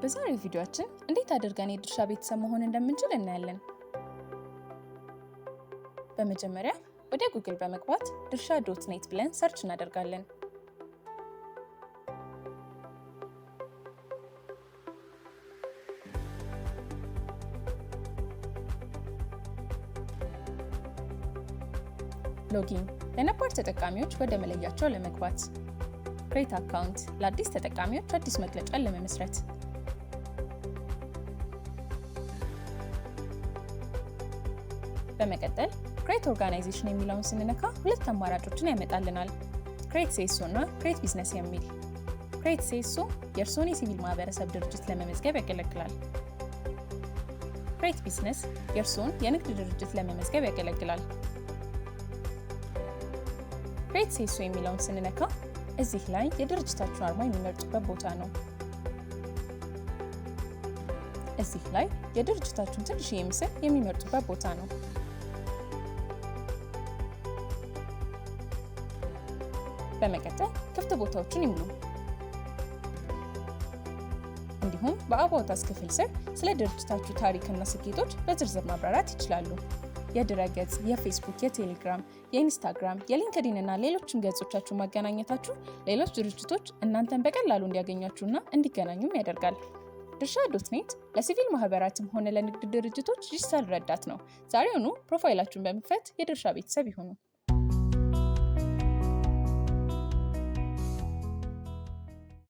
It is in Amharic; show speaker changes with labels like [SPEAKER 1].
[SPEAKER 1] በዛሬው ቪዲዮአችን እንዴት አድርገን የድርሻ ቤተሰብ መሆን እንደምንችል እናያለን። በመጀመሪያ ወደ ጉግል በመግባት ድርሻ.ኔት ብለን ሰርች እናደርጋለን። ሎጊን ለነባር ተጠቃሚዎች ወደ መለያቸው ለመግባት፣ ክሬት አካውንት ለአዲስ ተጠቃሚዎች አዲስ መግለጫን ለመመስረት፣ በመቀጠል ክሬት ኦርጋናይዜሽን የሚለውን ስንነካ ሁለት አማራጮችን ያመጣልናል፣ ክሬት ሴሶ እና ክሬት ቢዝነስ የሚል። ክሬት ሴሶ የእርስዎን የሲቪል ማህበረሰብ ድርጅት ለመመዝገብ ያገለግላል። ክሬት ቢዝነስ የእርስዎን የንግድ ድርጅት ለመመዝገብ ያገለግላል። ክሬት ሴሶ የሚለውን ስንነካ እዚህ ላይ የድርጅታችሁ አርማ የሚመርጡበት ቦታ ነው። እዚህ ላይ የድርጅታችሁን ትንሽዬ ምስል የሚመርጡበት ቦታ ነው። በመቀጠል ክፍት ቦታዎችን ይሙሉ። እንዲሁም በአባውት ክፍል ስር ስለ ድርጅታችሁ ታሪክና ስኬቶች በዝርዝር ማብራራት ይችላሉ። የድረገጽ፣ የፌስቡክ፣ የቴሌግራም፣ የኢንስታግራም፣ የሊንክድኢን እና ሌሎችም ገጾቻችሁን ማገናኘታችሁ ሌሎች ድርጅቶች እናንተን በቀላሉ እንዲያገኟችሁና እንዲገናኙም ያደርጋል። ድርሻ.ኔት ለሲቪል ማህበራትም ሆነ ለንግድ ድርጅቶች ዲጂታል ረዳት ነው። ዛሬውኑ ፕሮፋይላችሁን በመክፈት የድርሻ ቤተሰብ ይሁኑ።